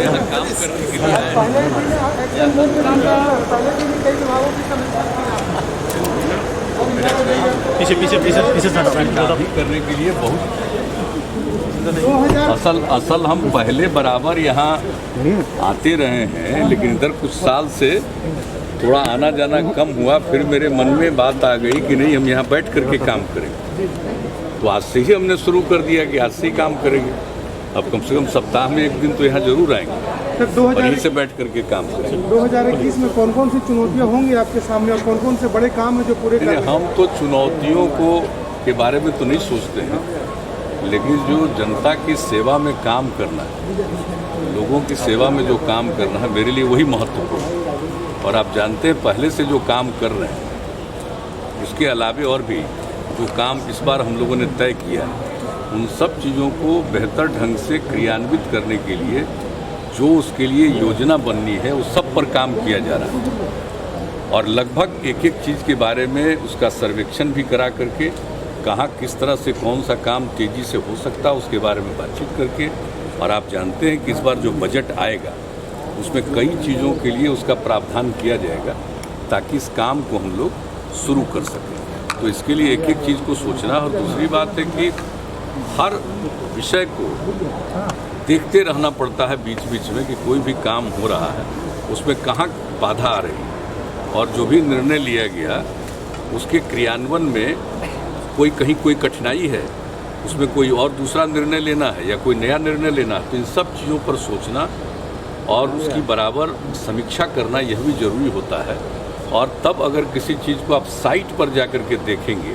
यहाँ काम करने के लिए आए हैं। पीछे पीछे पीछे पीछे काम करने के लिए बहुत असल हम पहले बराबर यहाँ आते रहे हैं, लेकिन इधर कुछ साल से थोड़ा आना जाना कम हुआ। फिर मेरे मन में बात आ गई कि नहीं, हम यहाँ बैठ करके काम करेंगे। तो आज से ही हमने शुरू कर दिया कि आज से ही काम करेंगे। अब कम से कम सप्ताह में एक दिन तो यहाँ जरूर आएंगे और यहीं से बैठ करके काम करेंगे। 2021 में कौन कौन सी चुनौतियाँ होंगी आपके सामने और कौन कौन से बड़े काम हैं जो पूरे करने हैं? हम तो चुनौतियों के बारे में तो नहीं सोचते हैं, लेकिन जो जनता की सेवा में काम करना है, लोगों की सेवा में जो काम करना है, मेरे लिए वही महत्वपूर्ण है। और आप जानते हैं पहले से जो काम कर रहे हैं, उसके अलावे और भी जो काम इस बार हम लोगों ने तय किया है, उन सब चीज़ों को बेहतर ढंग से क्रियान्वित करने के लिए जो उसके लिए योजना बननी है, उस सब पर काम किया जा रहा है। और लगभग एक एक चीज़ के बारे में उसका सर्वेक्षण भी करा करके, कहाँ किस तरह से कौन सा काम तेज़ी से हो सकता है, उसके बारे में बातचीत करके। और आप जानते हैं कि इस बार जो बजट आएगा उसमें कई चीज़ों के लिए उसका प्रावधान किया जाएगा ताकि इस काम को हम लोग शुरू कर सकें। तो इसके लिए एक एक चीज़ को सोचना। और दूसरी बात है कि हर विषय को देखते रहना पड़ता है बीच बीच में कि कोई भी काम हो रहा है उसमें कहाँ बाधा आ रही है, और जो भी निर्णय लिया गया उसके क्रियान्वयन में कोई कहीं कोई कठिनाई है, उसमें कोई और दूसरा निर्णय लेना है या कोई नया निर्णय लेना है। तो इन सब चीज़ों पर सोचना और उसकी बराबर समीक्षा करना यह भी जरूरी होता है। और तब अगर किसी चीज़ को आप साइट पर जा कर के देखेंगे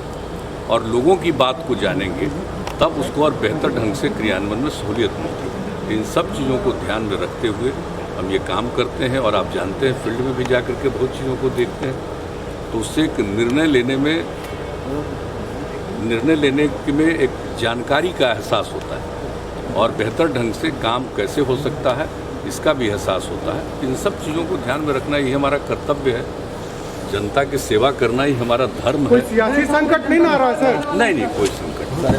और लोगों की बात को जानेंगे, तब उसको और बेहतर ढंग से क्रियान्वयन में सहूलियत मिलती है। इन सब चीज़ों को ध्यान में रखते हुए हम ये काम करते हैं। और आप जानते हैं फील्ड में भी जा कर के बहुत चीज़ों को देखते हैं, तो उससे एक निर्णय लेने में एक जानकारी का एहसास होता है और बेहतर ढंग से काम कैसे हो सकता है इसका भी एहसास होता है। इन सब चीज़ों को ध्यान में रखना ही हमारा कर्तव्य है। जनता की सेवा करना ही हमारा धर्म है। कोई सियासी संकट नहीं आ रहा सर? नहीं, कोई संकट नहीं।